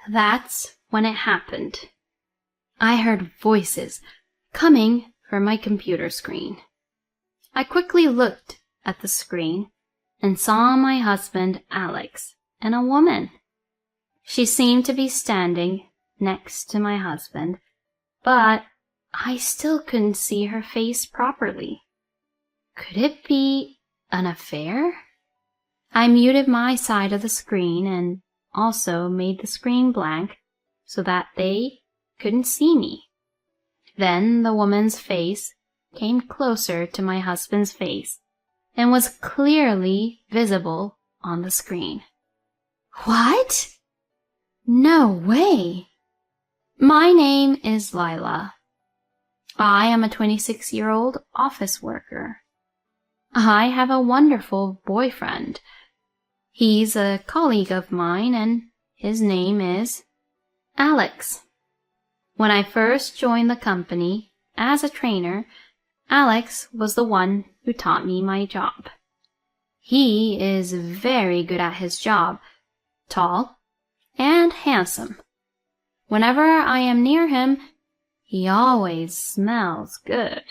That's when it happened. I heard voices coming from my computer screen. I quickly looked at the screen and saw my husband, Alex, and a woman. She seemed to be standing next to my husband, but I still couldn't see her face properly. Could it be an affair? I muted my side of the screen and also made the screen blank so that they couldn't see me. Then the woman's face came closer to my husband's face and was clearly visible on the screen. What? No way! My name is Lila. I am a 26-year-old office worker. I have a wonderful boyfriend. He's a colleague of mine and his name is Alex. When I first joined the company as a trainer, Alex was the one who taught me my job. He is very good at his job, tall and handsome. Whenever I am near him, he always smells good.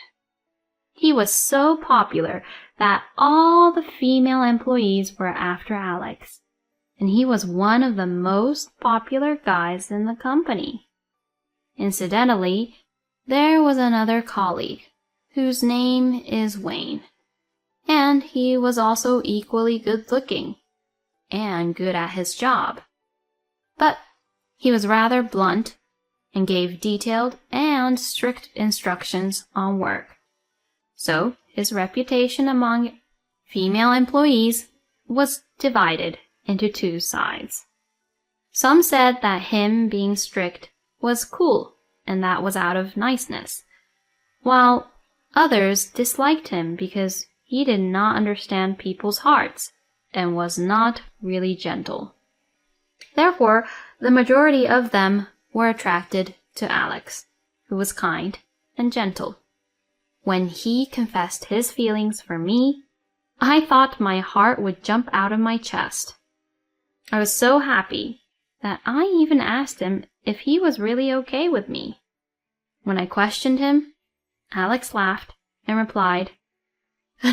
He was so popular that all the female employees were after Alex, and he was one of the most popular guys in the company. Incidentally, there was another colleague whose name is Wayne, and he was also equally good-looking and good at his job. But he was rather blunt and gave detailed and strict instructions on work. So his reputation among female employees was divided into two sides. Some said that him being strict was cool and that was out of niceness, while others disliked him because he did not understand people's hearts and was not really gentle. Therefore, the majority of them were attracted to Alex, who was kind and gentle. When he confessed his feelings for me, I thought my heart would jump out of my chest. I was so happy that I even asked him if he was really okay with me. When I questioned him, Alex laughed and replied,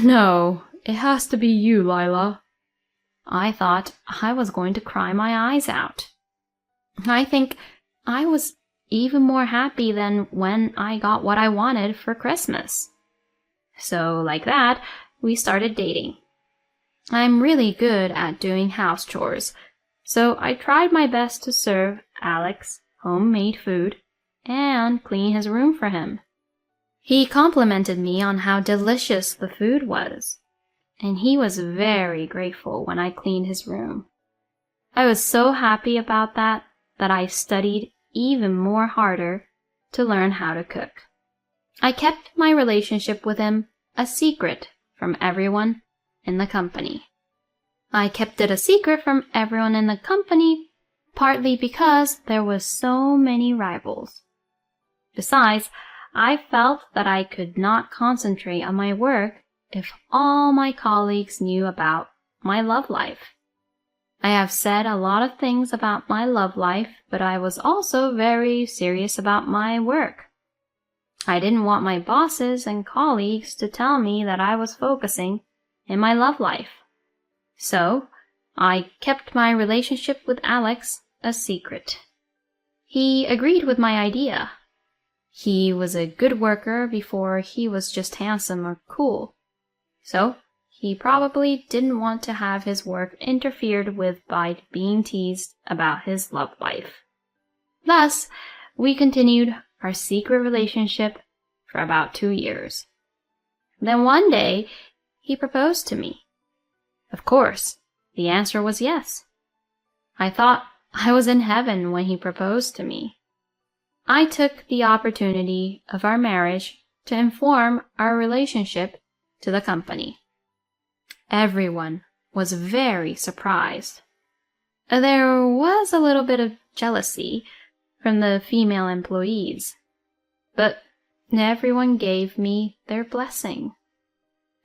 "No, it has to be you, Lila." I thought I was going to cry my eyes out. I think I was even more happy than when I got what I wanted for Christmas. So, like that, we started dating. I'm really good at doing house chores, so I tried my best to serve Alex homemade food and clean his room for him. He complimented me on how delicious the food was, and he was very grateful when I cleaned his room. I was so happy about that I studied even more harder to learn how to cook. I kept my relationship with him a secret from everyone in the company. I kept it a secret from everyone in the company partly because there were so many rivals. Besides, I felt that I could not concentrate on my work if all my colleagues knew about my love life. I have said a lot of things about my love life, but I was also very serious about my work. I didn't want my bosses and colleagues to tell me that I was focusing in my love life. So, I kept my relationship with Alex a secret. He agreed with my idea. He was a good worker before he was just handsome or cool. So, he probably didn't want to have his work interfered with by being teased about his love life. Thus, we continued our secret relationship for about 2 years. Then one day, he proposed to me. Of course, the answer was yes. I thought I was in heaven when he proposed to me. I took the opportunity of our marriage to inform our relationship to the company. Everyone was very surprised. There was a little bit of jealousy from the female employees, but everyone gave me their blessing.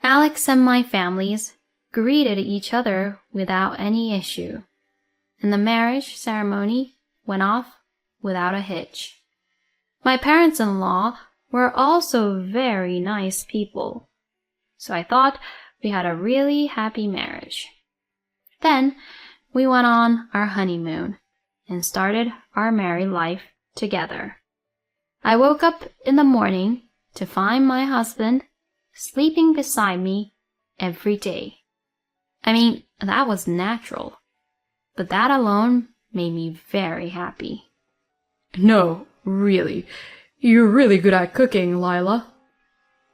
Alex and my families greeted each other without any issue, and the marriage ceremony went off without a hitch. My parents-in-law were also very nice people, so I thought we had a really happy marriage. Then we went on our honeymoon and started our married life together. I woke up in the morning to find my husband sleeping beside me every day. I mean, that was natural, but that alone made me very happy. No, really. You're really good at cooking, Lila.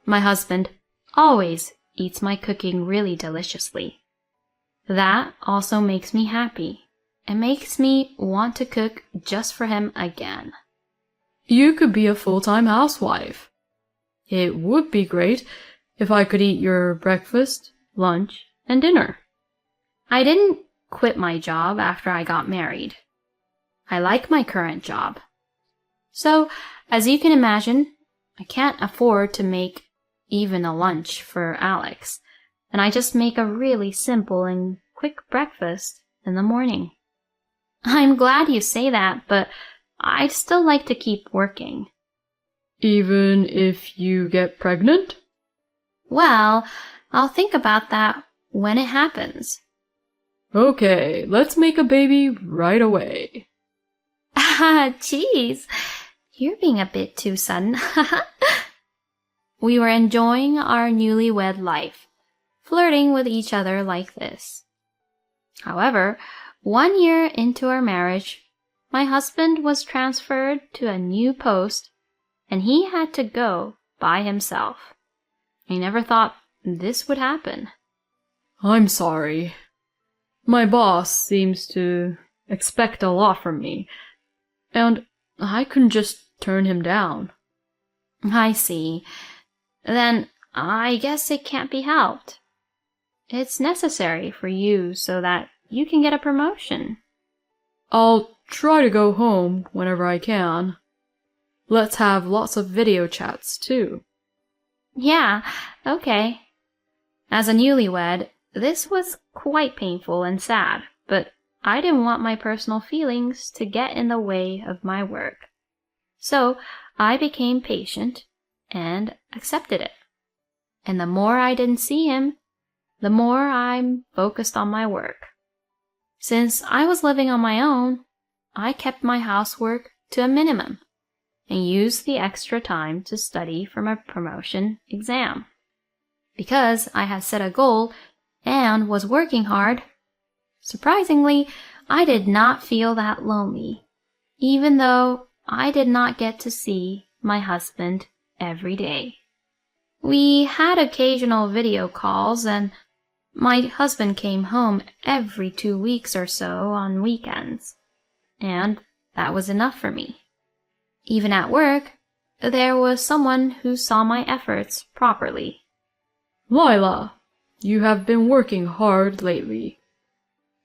My husband always eats my cooking really deliciously. That also makes me happy and makes me want to cook just for him again. You could be a full-time housewife. It would be great if I could eat your breakfast, lunch, and dinner. I didn't quit my job after I got married. I like my current job. So, as you can imagine, I can't afford to make even a lunch for Alex, and I just make a really simple and quick breakfast in the morning. I'm glad you say that, but I'd still like to keep working. Even if you get pregnant? Well, I'll think about that when it happens. Okay, let's make a baby right away. Ah, jeez. You're being a bit too sudden. We were enjoying our newlywed life, flirting with each other like this. However, 1 year into our marriage, my husband was transferred to a new post, and he had to go by himself. I never thought this would happen. I'm sorry. My boss seems to expect a lot from me, and I couldn't just turn him down. I see. Then I guess it can't be helped. It's necessary for you so that you can get a promotion. I'll try to go home whenever I can. Let's have lots of video chats, too. Yeah, okay. As a newlywed, this was quite painful and sad, but I didn't want my personal feelings to get in the way of my work. So I became patient and accepted it. And the more I didn't see him, the more I'm focused on my work. Since I was living on my own, I kept my housework to a minimum and used the extra time to study for my promotion exam. Because I had set a goal and was working hard, surprisingly, I did not feel that lonely, even though I did not get to see my husband every day. We had occasional video calls, and my husband came home every 2 weeks or so on weekends, and that was enough for me. Even at work, there was someone who saw my efforts properly. Lila, you have been working hard lately.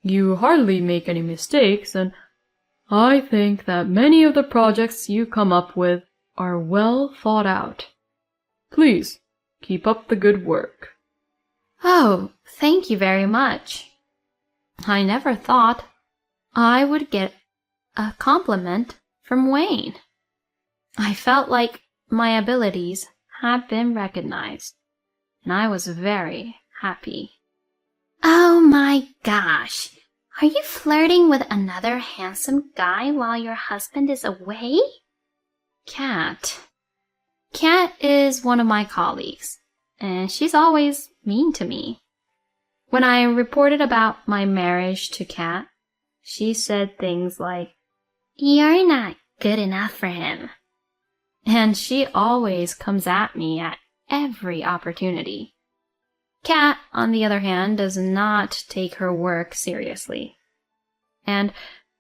You hardly make any mistakes, and I think that many of the projects you come up with are well thought out. Please, keep up the good work. Oh, thank you very much. I never thought I would get a compliment from Wayne. I felt like my abilities had been recognized, and I was very happy. Oh my gosh! Are you flirting with another handsome guy while your husband is away? Kat. Kat is one of my colleagues, and she's always mean to me. When I reported about my marriage to Kat, she said things like, "You're not good enough for him." And she always comes at me at every opportunity. Kat, on the other hand, does not take her work seriously. And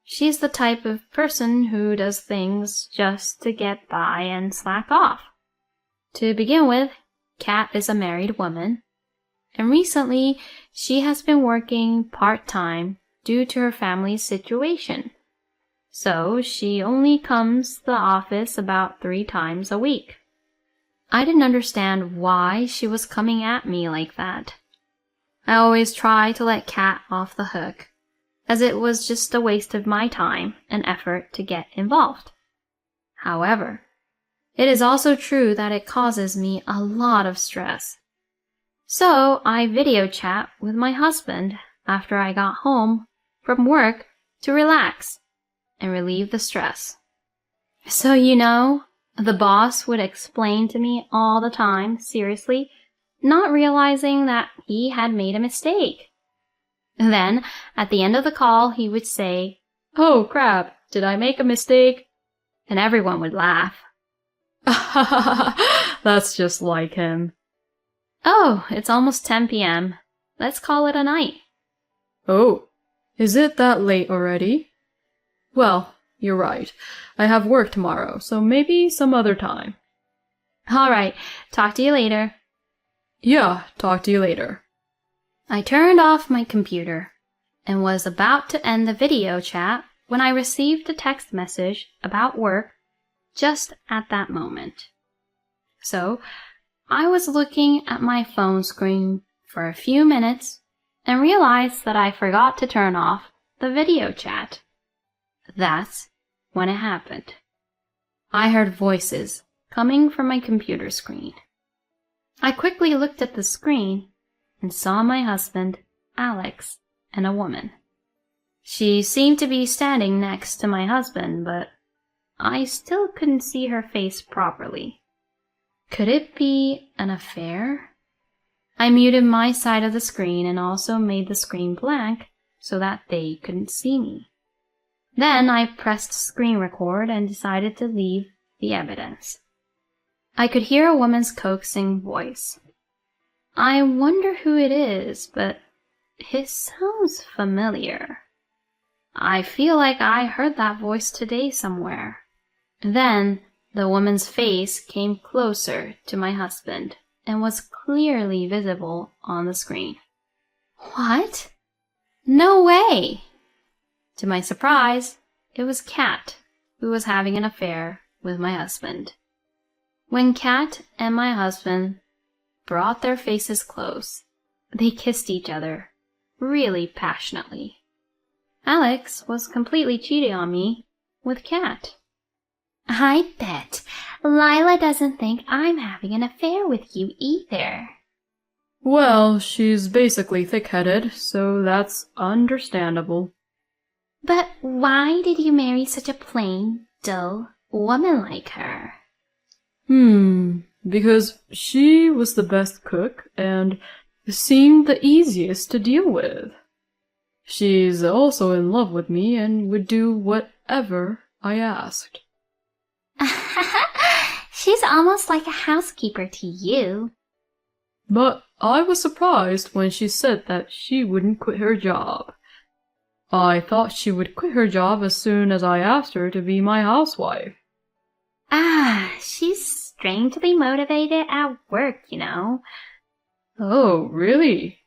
she's the type of person who does things just to get by and slack off. To begin with, Kat is a married woman, and recently she has been working part-time due to her family's situation. So she only comes to the office about 3 times a week. I didn't understand why she was coming at me like that. I always try to let Kat off the hook, as it was just a waste of my time and effort to get involved. However, it is also true that it causes me a lot of stress. So I video chat with my husband after I got home from work to relax and relieve the stress. So the boss would explain to me all the time, seriously, not realizing that he had made a mistake. Then, at the end of the call, he would say, "Oh crap, did I make a mistake?" And everyone would laugh. That's just like him. Oh, it's almost 10 p.m. Let's call it a night. Oh, is it that late already? Well, you're right. I have work tomorrow, so maybe some other time. All right, talk to you later. Yeah, talk to you later. I turned off my computer and was about to end the video chat when I received a text message about work just at that moment. So, I was looking at my phone screen for a few minutes and realized that I forgot to turn off the video chat. That's when it happened. I heard voices coming from my computer screen. I quickly looked at the screen and saw my husband, Alex, and a woman. She seemed to be standing next to my husband, but I still couldn't see her face properly. Could it be an affair? I muted my side of the screen and also made the screen blank so that they couldn't see me. Then I pressed screen record and decided to leave the evidence. I could hear a woman's coaxing voice. I wonder who it is, but it sounds familiar. I feel like I heard that voice today somewhere. Then the woman's face came closer to my husband and was clearly visible on the screen. What? No way! To my surprise, it was Kat, who was having an affair with my husband. When Kat and my husband brought their faces close, they kissed each other, really passionately. Alex was completely cheating on me with Kat. I bet Lila doesn't think I'm having an affair with you either. Well, she's basically thick-headed, so that's understandable. But why did you marry such a plain, dull woman like her? Because she was the best cook and seemed the easiest to deal with. She's also in love with me and would do whatever I asked. She's almost like a housekeeper to you. But I was surprised when she said that she wouldn't quit her job. I thought she would quit her job as soon as I asked her to be my housewife. She's strangely motivated at work, Oh, really?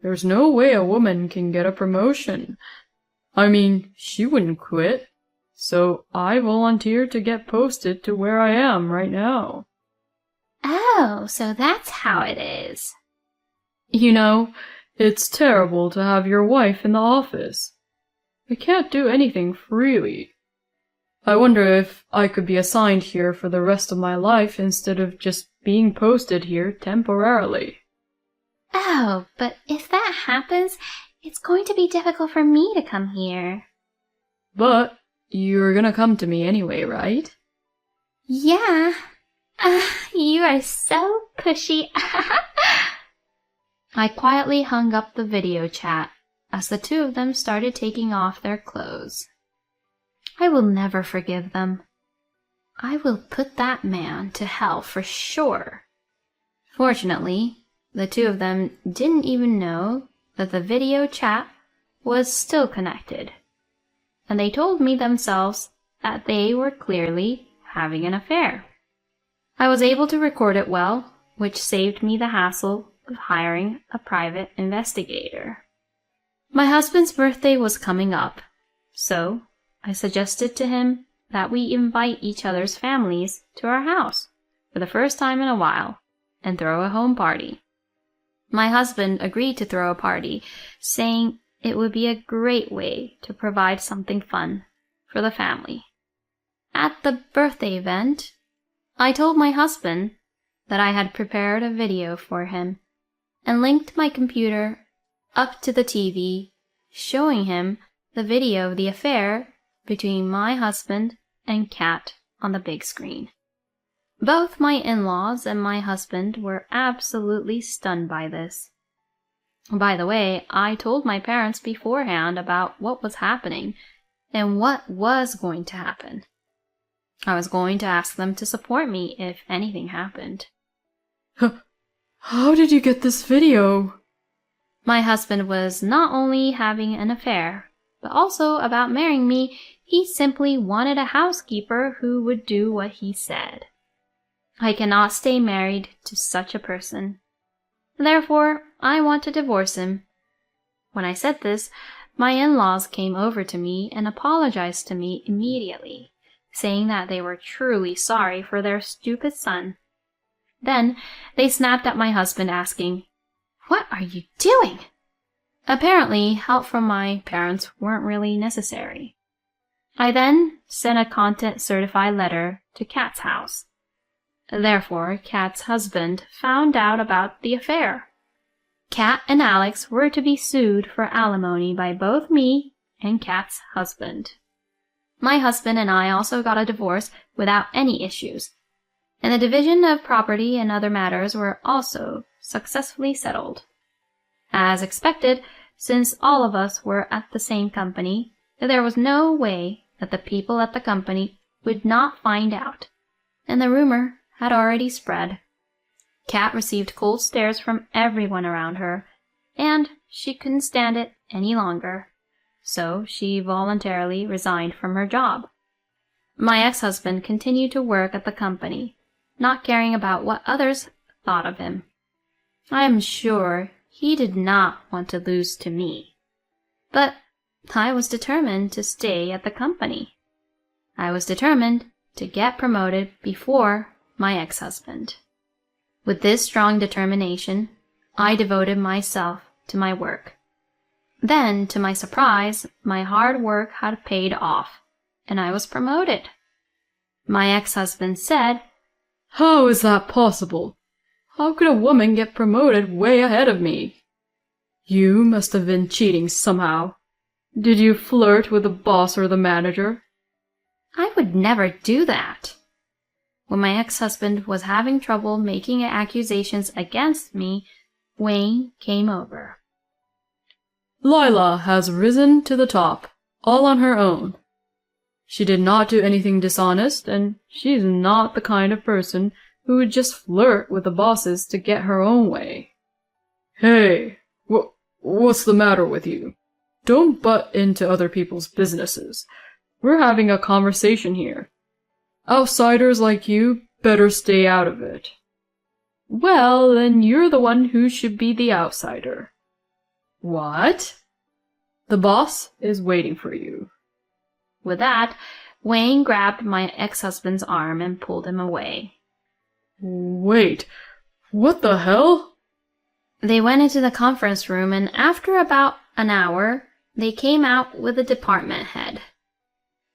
There's no way a woman can get a promotion. I mean, she wouldn't quit. So I volunteered to get posted to where I am right now. Oh, so that's how it is. It's terrible to have your wife in the office. I can't do anything freely. I wonder if I could be assigned here for the rest of my life instead of just being posted here temporarily. Oh, but if that happens, it's going to be difficult for me to come here. But you're gonna come to me anyway, right? Yeah. You are so pushy. I quietly hung up the video chat as the two of them started taking off their clothes. I will never forgive them. I will put that man to hell for sure. Fortunately, the two of them didn't even know that the video chat was still connected, and they told me themselves that they were clearly having an affair. I was able to record it well, which saved me the hassle of hiring a private investigator. My husband's birthday was coming up, so I suggested to him that we invite each other's families to our house for the first time in a while and throw a home party. My husband agreed to throw a party, saying it would be a great way to provide something fun for the family. At the birthday event, I told my husband that I had prepared a video for him and linked my computer up to the TV, showing him the video of the affair between my husband and Kat on the big screen. Both my in-laws and my husband were absolutely stunned by this. By the way, I told my parents beforehand about what was happening and what was going to happen. I was going to ask them to support me if anything happened. How did you get this video? My husband was not only having an affair, but also about marrying me. He simply wanted a housekeeper who would do what he said. I cannot stay married to such a person. Therefore, I want to divorce him. When I said this, my in-laws came over to me and apologized to me immediately, saying that they were truly sorry for their stupid son. Then they snapped at my husband, asking, "What are you doing?" Apparently, help from my parents weren't really necessary. I then sent a content-certified letter to Kat's house. Therefore, Kat's husband found out about the affair. Kat and Alex were to be sued for alimony by both me and Kat's husband. My husband and I also got a divorce without any issues, and the division of property and other matters were also successfully settled. As expected, since all of us were at the same company, there was no way that the people at the company would not find out, and the rumor had already spread. Kat received cold stares from everyone around her, and she couldn't stand it any longer, so she voluntarily resigned from her job. My ex-husband continued to work at the company, not caring about what others thought of him. I am sure he did not want to lose to me, but I was determined to stay at the company. I was determined to get promoted before my ex-husband. With this strong determination, I devoted myself to my work. Then, to my surprise, my hard work had paid off, and I was promoted. My ex-husband said, "How is that possible? How could a woman get promoted way ahead of me? You must have been cheating somehow. Did you flirt with the boss or the manager?" I would never do that. When my ex-husband was having trouble making accusations against me, Wayne came over. "Lila has risen to the top, all on her own. She did not do anything dishonest, and she's not the kind of person who would just flirt with the bosses to get her own way." "Hey, what's the matter with you? Don't butt into other people's businesses. We're having a conversation here. Outsiders like you better stay out of it." "Well, then you're the one who should be the outsider." "What?" "The boss is waiting for you." With that, Wayne grabbed my ex-husband's arm and pulled him away. "Wait, what the hell?" They went into the conference room, and after about an hour, they came out with the department head.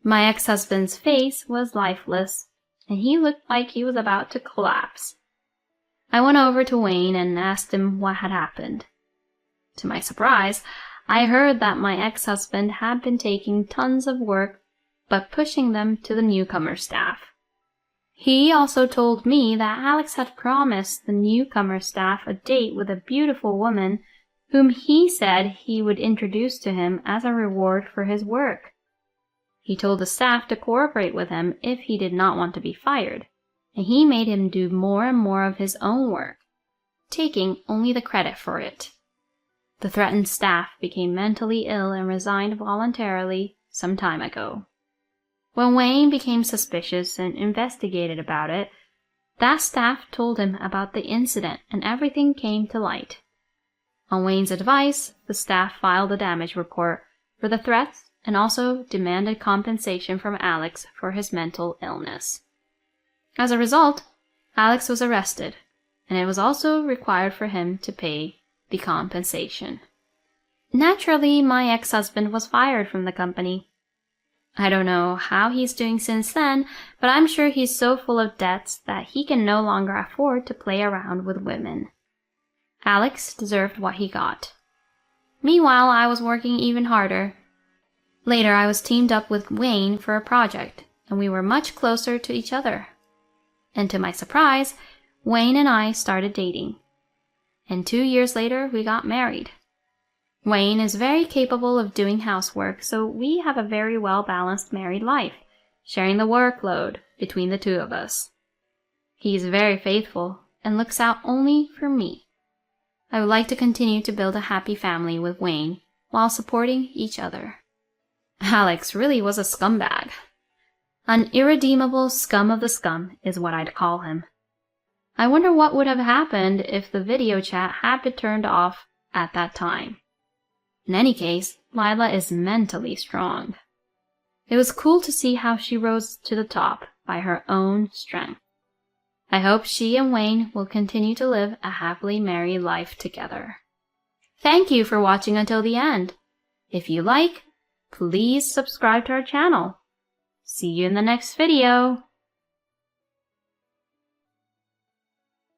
My ex-husband's face was lifeless, and he looked like he was about to collapse. I went over to Wayne and asked him what had happened. To my surprise, I heard that my ex-husband had been taking tons of work, but pushing them to the newcomer staff. He also told me that Alex had promised the newcomer staff a date with a beautiful woman whom he said he would introduce to him as a reward for his work. He told the staff to cooperate with him if he did not want to be fired, and he made him do more and more of his own work, taking only the credit for it. The threatened staff became mentally ill and resigned voluntarily some time ago. When Wayne became suspicious and investigated about it, that staff told him about the incident and everything came to light. On Wayne's advice, the staff filed a damage report for the threats and also demanded compensation from Alex for his mental illness. As a result, Alex was arrested, and it was also required for him to pay the compensation. Naturally, my ex-husband was fired from the company. I don't know how he's doing since then, but I'm sure he's so full of debts that he can no longer afford to play around with women. Alex deserved what he got. Meanwhile, I was working even harder. Later, I was teamed up with Wayne for a project, and we were much closer to each other. And to my surprise, Wayne and I started dating. And 2 years later, we got married. Wayne is very capable of doing housework, so we have a very well-balanced married life, sharing the workload between the two of us. He is very faithful and looks out only for me. I would like to continue to build a happy family with Wayne while supporting each other. Alex really was a scumbag. An irredeemable scum of the scum is what I'd call him. I wonder what would have happened if the video chat had been turned off at that time. In any case, Lila is mentally strong. It was cool to see how she rose to the top by her own strength. I hope she and Wayne will continue to live a happily married life together. Thank you for watching until the end. If you like, please subscribe to our channel. See you in the next video.